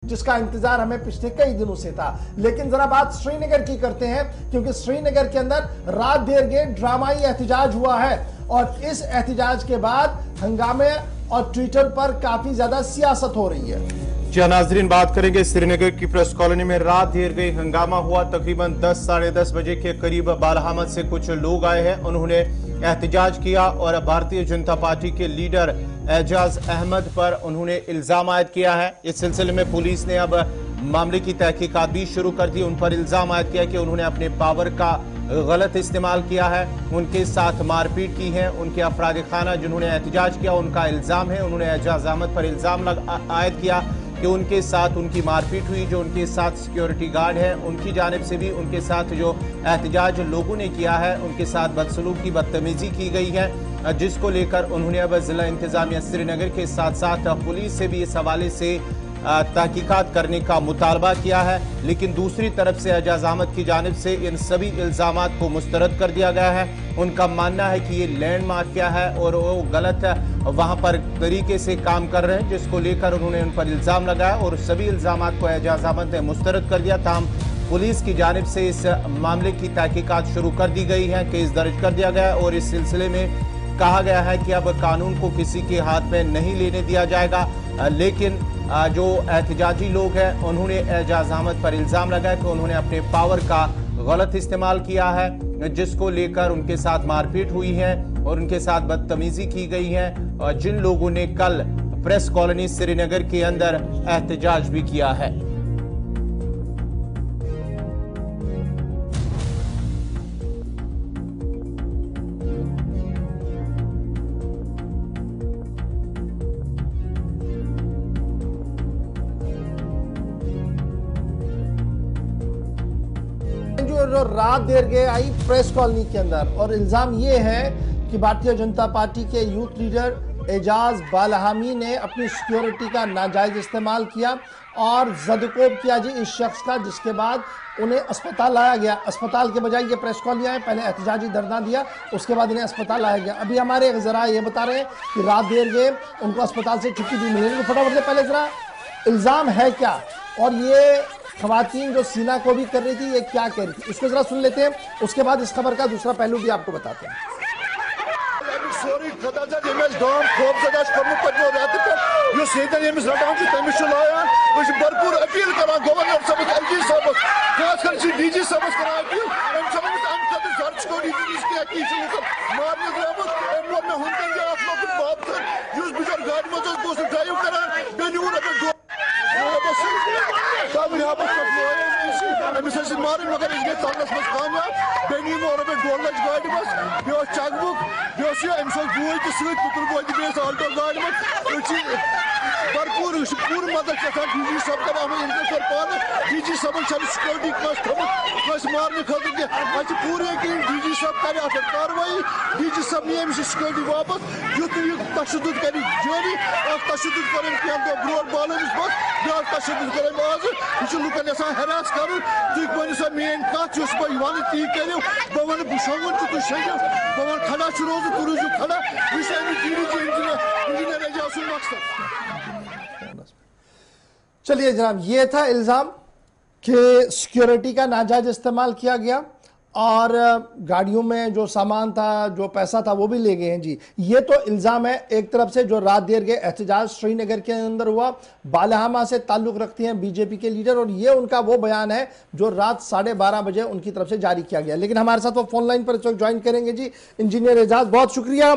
जिसका इंतजार हमें पिछले कई दिनों से था। लेकिन जरा बात श्रीनगर की करते हैं, क्योंकि श्रीनगर के अंदर रात देर गए ड्रामाई एहतजाज हुआ है और इस एहतजाज के बाद हंगामे और ट्विटर पर काफी ज्यादा सियासत हो रही है। जी नाजरीन, बात करेंगे श्रीनगर की प्रेस कॉलोनी में रात देर गई हंगामा हुआ। तकरीबन 10 साढ़े 10 बजे के करीब बालाहमद से कुछ लोग आए हैं, उन्होंने एहतजाज किया और भारतीय जनता पार्टी के लीडर एजाज अहमद पर उन्होंने इल्जाम आयद किया है। इस सिलसिले में पुलिस ने अब मामले की तहकीकात भी शुरू कर दी। उन पर इल्जाम आयद किया कि उन्होंने अपने पावर का गलत इस्तेमाल किया है, उनके साथ मारपीट की है। उनके अफराद खाना जिन्होंने एहतजाज किया उनका इल्जाम है, उन्होंने एजाज अहमद पर इल्जाम आयद किया कि उनके साथ उनकी मारपीट हुई। जो उनके साथ सिक्योरिटी गार्ड है उनकी जानिब से भी उनके साथ जो एहतजाज लोगों ने किया है उनके साथ बदसलूकी बदतमीजी की गई है, जिसको लेकर उन्होंने अब जिला इंतजामिया श्रीनगर के साथ साथ पुलिस से भी इस हवाले से तहकीकात करने का मुतालबा किया है। लेकिन दूसरी तरफ से एजाज अहमद की जानिब से इन सभी इल्जामात को मुस्तरद कर दिया गया है। उनका मानना है कि ये लैंड माफिया है और वो गलत वहां पर तरीके से काम कर रहे हैं, जिसको लेकर उन्होंने उन पर इल्जाम लगाया और सभी इल्जामात को एजाज अहमद ने मुस्तरद कर दिया। ताहम पुलिस की जानिब से इस मामले की तहकीकात शुरू कर दी गई है, केस दर्ज कर दिया गया और इस सिलसिले में कहा गया है कि अब कानून को किसी के हाथ में नहीं लेने दिया जाएगा। लेकिन जो एहतजाजी लोग हैं उन्होंने एजाज अहमद पर इल्जाम लगाया कि उन्होंने अपने पावर का गलत इस्तेमाल किया है, जिसको लेकर उनके साथ मारपीट हुई है और उनके साथ बदतमीजी की गई है। और जिन लोगों ने कल प्रेस कॉलोनी श्रीनगर के अंदर एहतजाज भी किया है। जो रात देर गए आई प्रेस कॉलोनी के अंदर और इल्जाम ये है कि भारतीय जनता पार्टी के यूथ लीडर एजाज बालाहमी ने अपनी सिक्योरिटी का नाजायज इस्तेमाल किया और जदकोब किया जी इस शख्स का, जिसके बाद उन्हें अस्पताल लाया गया। अस्पताल के बजाय ये प्रेस कॉलोनी आए, पहले एहतजाजी धरना दिया, उसके बाद इन्हें अस्पताल लाया गया। अभी हमारे जरा ये बता रहे हैं कि रात देर गए उनको अस्पताल से छुट्टी भी मिलेगी। फटाफट से पहले जरा इल्जाम है क्या और ये खवातीन जो सीना को भी कर रही थी ये क्या कह रही थी, उसको जरा सुन लेते हैं। उसके बाद इस खबर का दूसरा पहलू भी आपको बताते हैं। भरपूर अपील कर गवर्नर साहब एलजी साहब खास कर डीजी साहब मारने बिचार गाड़ी मज ड्राइव कर मारे मगर गई तलस मज कामयाब बेनी और 2 लक्ष गाड़ी मज बे चेक बुक बे बोई तो पुत्र बोई तो आल्टो गाड़ी मज भरपूर पूरी मदद डीजी साहब कर कर पान डीजी साहब सिक्योरिटी थमुत मारने खतर पूरे डीजी साहब कर कार्रवाई। डीजी साहब नी अमिस सिक्योरिटी वापस युत तशद्दुद कर जारी तशद्दुद कर ब्रो बालस बस ब्या तशद्दुद कर आज यह लुकन यहां हरास कर तुम वन सा मेन कत बह वन ती करो बह वन बह शोंगन तुम शंगो बह वन खड़ा रोज तुम रूजू खड़ा यह इंजीनियर एजाज मकसद। चलिए जनाब, ये था इल्जाम कि सिक्योरिटी का नाजायज इस्तेमाल किया गया और गाड़ियों में जो सामान था जो पैसा था वो भी ले गए हैं जी। ये तो इल्जाम है एक तरफ से जो रात देर गए एहतजाज श्रीनगर के अंदर हुआ। बालाहमा से ताल्लुक रखते हैं बीजेपी के लीडर और ये उनका वो बयान है जो रात 12:30 बजे उनकी तरफ से जारी किया गया। लेकिन हमारे साथ वो फोन लाइन पर इस वक्त ज्वाइन करेंगे जी इंजीनियर एजाज। बहुत शुक्रिया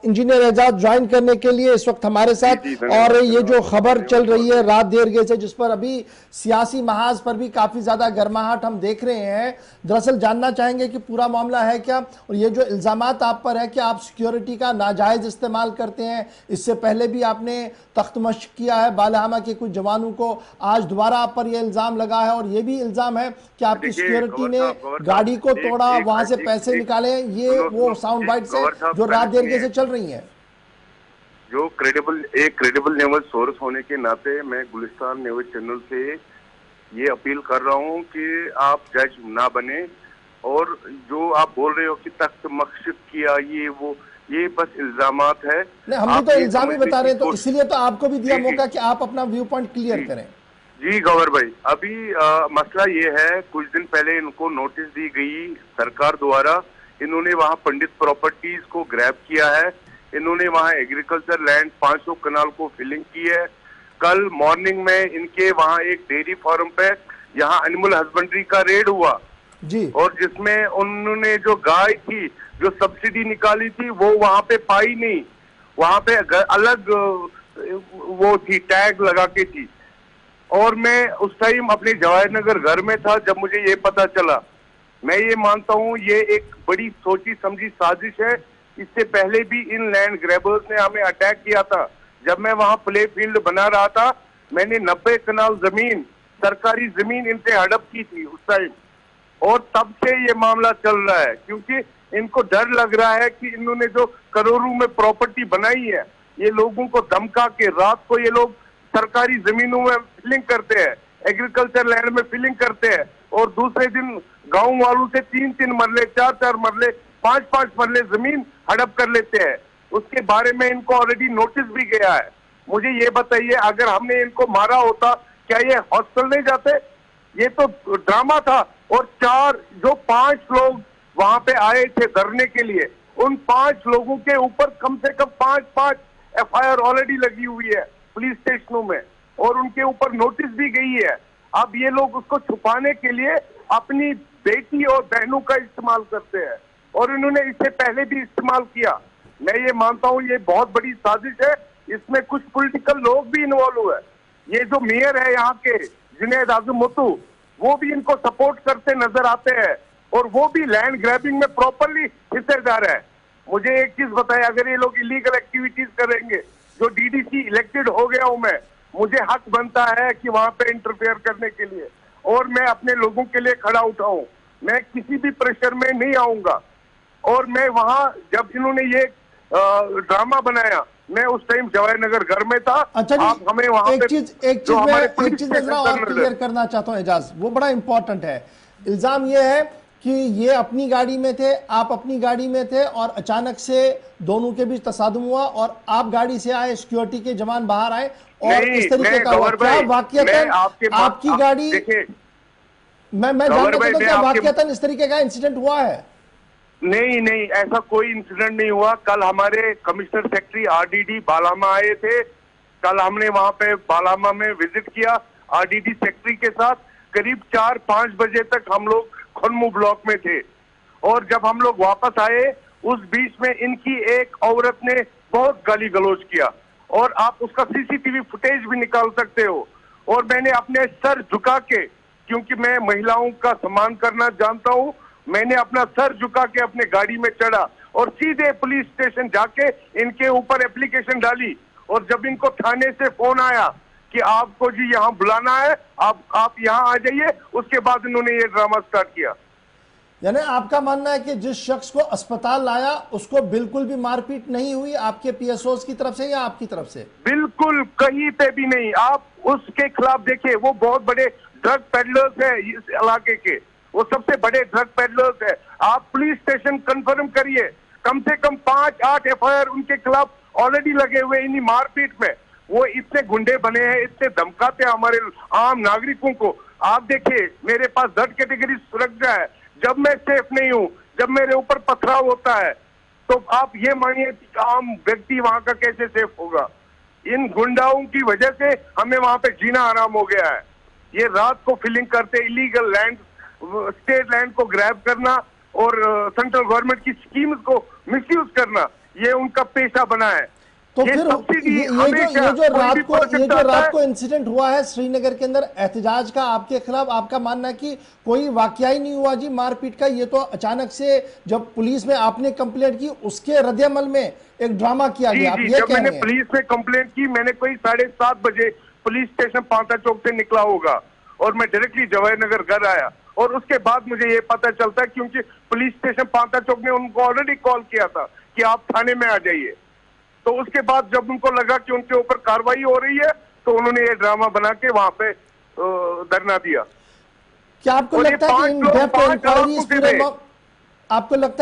इंजीनियर एजाज ज्वाइन करने के लिए इस वक्त हमारे साथ। और ये जो खबर चल रही है रात देर गए से, जिस पर अभी सियासी महाज पर भी काफी ज्यादा गर्माहट हम देख रहे हैं, दरअसल जानना चाहेंगे कि पूरा मामला है क्या और ये जो इल्जामात आप पर है कि आप सिक्योरिटी का नाजायज इस्तेमाल करते हैं, इससे पहले भी आपने तख्त मश्क किया है बालाहमा के कुछ जवानों को, आज दोबारा आप पर यह इल्जाम लगा है और ये भी इल्जाम है कि आपकी सिक्योरिटी ने गाड़ी को तोड़ा, वहां से पैसे निकाले। ये वो साउंड बाइट्स है जो रात देर से चल रही है। जो क्रेडिबल न्यूज सोर्स होने के नाते मैं गुलिस्तान न्यूज चैनल से ये अपील कर रहा हूँ कि आप जज ना बने और जो आप बोल रहे हो कि तख्त मस्जिद किया ये वो, ये बस इल्जामात है। नहीं, हम भी तो इल्जाम ही बता रहे हैं, तो इसीलिए तो आपको भी दिया मौका कि आप अपना व्यू पॉइंट क्लियर करें। जी गौर भाई, अभी मसला ये है, कुछ दिन पहले इनको नोटिस दी गई सरकार द्वारा, इन्होंने वहां पंडित प्रॉपर्टीज को ग्रैब किया है, इन्होंने वहां एग्रीकल्चर लैंड 500 कनाल को फिलिंग की है। कल मॉर्निंग में इनके वहां एक डेयरी फार्म पे यहाँ एनिमल हस्बेंड्री का रेड हुआ जी, और जिसमें उन्होंने जो गाय थी जो सब्सिडी निकाली थी वो वहां पे पाई नहीं, वहां पे अलग वो थी, टैग लगा के थी। और मैं उस टाइम अपने जवाहरनगर घर में था जब मुझे ये पता चला। मैं ये मानता हूँ ये एक बड़ी सोची समझी साजिश है। इससे पहले भी इन लैंड ग्रैबर्स ने हमें अटैक किया था। जब मैं वहां प्ले फील्ड बना रहा था, मैंने 90 कनाल जमीन, सरकारी जमीन इनसे हड़प की थी उस टाइम, और तब से ये मामला चल रहा है, क्योंकि इनको डर लग रहा है कि इन्होंने जो करोड़ों में प्रॉपर्टी बनाई है, ये लोगों को धमका के रात को ये लोग सरकारी जमीनों में फिलिंग करते हैं, एग्रीकल्चर लैंड में फिलिंग करते हैं, और दूसरे दिन गांव वालों से 3-3 मरले, 4-4 मरले, 5-5 मरले जमीन हड़प कर लेते हैं। उसके बारे में इनको ऑलरेडी नोटिस भी गया है। मुझे ये बताइए, अगर हमने इनको मारा होता क्या ये हॉस्टल नहीं जाते? ये तो ड्रामा था। और 5 लोग वहां पे आए थे धरने के लिए, उन 5 लोगों के ऊपर कम से कम 5 एफआईआर ऑलरेडी लगी हुई है पुलिस स्टेशनों में, और उनके ऊपर नोटिस भी गई है। अब ये लोग उसको छुपाने के लिए अपनी बेटी और बहनों का इस्तेमाल करते हैं, और इन्होंने इससे पहले भी इस्तेमाल किया। मैं ये मानता हूँ ये बहुत बड़ी साजिश है, इसमें कुछ पॉलिटिकल लोग भी इन्वॉल्व हुए। ये जो मेयर है यहाँ के जुनैद आजम मोतू, वो भी इनको सपोर्ट करते नजर आते हैं, और वो भी लैंड ग्रैबिंग में प्रॉपरली हिस्सेदार है। मुझे एक चीज बताए, अगर ये लोग इलीगल एक्टिविटीज करेंगे, जो डीडीसी इलेक्टेड हो गया हूं मैं, मुझे हक बनता है कि वहां पे इंटरफेयर करने के लिए, और मैं अपने लोगों के लिए खड़ा उठाऊं। मैं किसी भी प्रेशर में नहीं आऊंगा। और मैं वहां जब इन्होंने ये ड्रामा बनाया, मैं उस टाइम जवाहरनगर घर में था। अच्छा जी, आप हमें वहां एक चीज मैं जरा और क्लियर करना चाहता हूं एजाज, वो बड़ा इंपॉर्टेंट है। इल्जाम ये है कि ये अपनी गाड़ी में थे, आप अपनी गाड़ी में थे, और अचानक से दोनों के बीच तसादुम हुआ और आप गाड़ी से आए, सिक्योरिटी के जवान बाहर आए और इस तरीके का हुआ। क्या वाकईतन आपकी गाड़ी, मैं जानना चाहता हूं क्या वाकईतन इस तरीके का इंसिडेंट हुआ है? नहीं, ऐसा कोई इंसिडेंट नहीं हुआ। कल हमारे कमिश्नर सेक्रेटरी आरडीडी बालामा आए थे। कल हमने वहां पे बालामा में विजिट किया आरडीडी सेक्रेटरी के साथ। करीब 4-5 बजे तक हम लोग खनमू ब्लॉक में थे, और जब हम लोग वापस आए उस बीच में इनकी एक औरत ने बहुत गाली गलौज किया, और आप उसका सीसीटीवी फुटेज भी निकाल सकते हो। और मैंने अपने सर झुका के, क्योंकि मैं महिलाओं का सम्मान करना जानता हूं, मैंने अपना सर झुका के अपने गाड़ी में चढ़ा और सीधे पुलिस स्टेशन जाके इनके ऊपर एप्लीकेशन डाली। और जब इनको थाने से फोन आया कि आपको जी यहाँ बुलाना है, आप यहाँ आ जाइए, उसके बाद इन्होंने ये ड्रामा स्टार्ट किया। यानी आपका मानना है कि जिस शख्स को अस्पताल लाया उसको बिल्कुल भी मारपीट नहीं हुई आपके पीएसओस की तरफ से या आपकी तरफ से? बिल्कुल कहीं पे भी नहीं। आप उसके खिलाफ देखिए, वो बहुत बड़े ड्रग पेडलर्स है इस इलाके के, वो सबसे बड़े ड्रग पेडलर्स है। आप पुलिस स्टेशन कंफर्म करिए, कम से कम 5-8 एफआईआर उनके खिलाफ ऑलरेडी लगे हुए इन्हीं मारपीट में। वो इतने गुंडे बने हैं, इतने धमकाते हैं हमारे आम नागरिकों को। आप देखिए, मेरे पास 3rd कैटेगरी सुरक्षा है। जब मैं सेफ नहीं हूं, जब मेरे ऊपर पथराव होता है, तो आप ये मानिए आम व्यक्ति वहां का कैसे सेफ होगा? इन गुंडाओं की वजह से हमें वहां पे जीना आराम हो गया है। ये रात को फिलिंग करते, इलीगल लैंड, स्टेट लैंड को ग्रैब करना और सेंट्रल गवर्नमेंट की स्कीम्स को मिसयूज करना, ये उनका पेशा बना है। तो फिर ये जो रात को इंसिडेंट हुआ है श्रीनगर के अंदर एहतजाज का आपके खिलाफ, आपका मानना है कि कोई वाकया ही नहीं हुआ जी मारपीट का? ये तो अचानक से जब पुलिस में आपने कंप्लेंट की उसके रद्देअमल में एक ड्रामा किया गया। आप ये जब मैंने पुलिस में कंप्लेंट की, मैंने कोई 7:30 बजे पुलिस स्टेशन पांता चौक से निकला होगा, और मैं डायरेक्टली जवाहरनगर घर आया। और उसके बाद मुझे ये पता चलता है, क्योंकि पुलिस स्टेशन पांता चौक ने उनको ऑलरेडी कॉल किया था कि आप थाने में आ जाइए। तो उसके बाद जब उनको लगा कि उनके ऊपर कार्रवाई हो रही है, तो उन्होंने ये ड्रामा बना के वहां पे धरना दिया। क्या आपको लगता है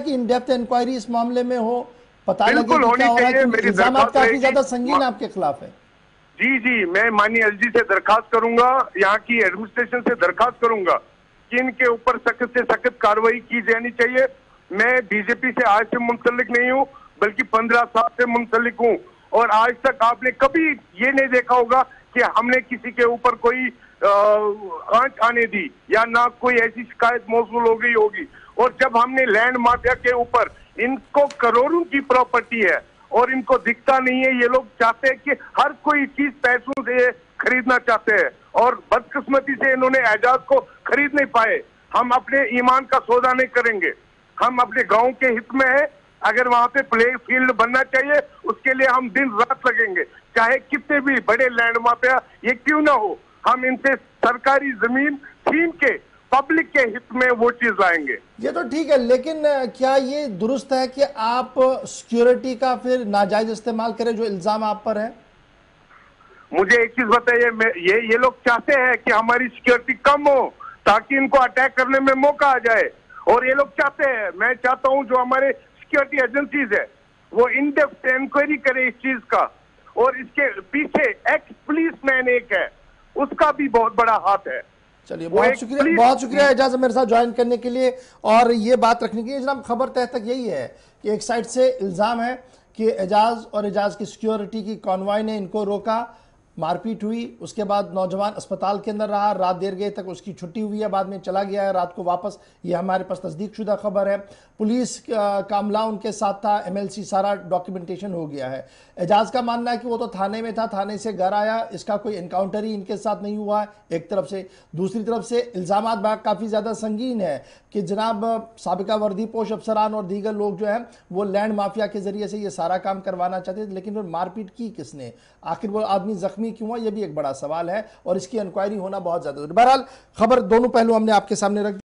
कि इन डेप्थ इंक्वायरी इस मामले में हो पता लगे बिल्कुल कि होनी क्या हो रहा है, चाहिए। क्योंकि मेरी इल्जामात दरख्वास्त काफी रहेगी। ज्यादा संगीन आपके खिलाफ है। जी, मैं माननीय एलजी से दरखास्त करूंगा, यहाँ की एडमिनिस्ट्रेशन से दरखास्त करूंगा कि इनके ऊपर सख्त से सख्त कार्रवाई की जानी चाहिए। मैं बीजेपी से आज से मुंसलिक नहीं हूँ, बल्कि 15 साल से मुंसलिक हूँ, और आज तक आपने कभी ये नहीं देखा होगा कि हमने किसी के ऊपर कोई आंच आने दी या ना कोई ऐसी शिकायत मौसूल हो गई होगी। और जब हमने लैंड माफिया के ऊपर, इनको करोड़ों की प्रॉपर्टी है और इनको दिखता नहीं है, ये लोग चाहते हैं कि हर कोई चीज पैसों से खरीदना चाहते हैं, और बदकिस्मती से इन्होंने एजाज को खरीद नहीं पाए। हम अपने ईमान का सौदा नहीं करेंगे, हम अपने गांव के हित में है। अगर वहां पे प्ले फील्ड बनना चाहिए, उसके लिए हम दिन रात लगेंगे, चाहे कितने भी बड़े लैंड माफिया ये क्यों ना हो। हम इनसे सरकारी जमीन छीन के पब्लिक के हित में वो चीज लाएंगे। ये तो ठीक है, लेकिन क्या ये दुरुस्त है कि आप सिक्योरिटी का फिर नाजायज इस्तेमाल करें, जो इल्जाम आप पर है? मुझे एक चीज बताइए, ये लोग चाहते हैं कि हमारी सिक्योरिटी कम हो ताकि इनको अटैक करने में मौका आ जाए, और ये लोग चाहते हैं, मैं चाहता हूं जो हमारे सिक्योरिटी एजेंसीज है वो इन डेप्थ इंक्वायरी करे इस चीज का, और इसके पीछे एक्स पुलिस मैन एक है, उसका भी बहुत बड़ा हाथ है। चलिए, बहुत शुक्रिया एजाज मेरे साथ ज्वाइन करने के लिए और ये बात रखने के लिए। जनाब, खबर तह तक यही है कि एक साइड से इल्ज़ाम है कि एजाज और एजाज की सिक्योरिटी की कॉन्वॉय ने इनको रोका, मारपीट हुई, उसके बाद नौजवान अस्पताल के अंदर रहा, रात देर गए तक उसकी छुट्टी हुई है, बाद में चला गया है रात को वापस। ये हमारे पास तस्दीकशुदा खबर है। पुलिस का अमला उनके साथ था, एमएलसी सारा डॉक्यूमेंटेशन हो गया है। एजाज का मानना है कि वो तो थाने में था, थाने से घर आया, इसका कोई इनकाउंटर ही इनके साथ नहीं हुआ है एक तरफ से। दूसरी तरफ से इल्ज़ामात काफ़ी ज़्यादा संगीन है कि जनाब साबिका वर्दीपोश अफसरान और दीगर लोग जो हैं वो लैंड माफिया के ज़रिए से ये सारा काम करवाना चाहते थे, लेकिन फिर मारपीट की किसने, आखिर वो आदमी जख्मी क्यों हुआ, ये भी एक बड़ा सवाल है और इसकी इंक्वायरी होना बहुत ज़्यादा जरूरी। बहरहाल खबर दोनों पहलू हमने आपके सामने रख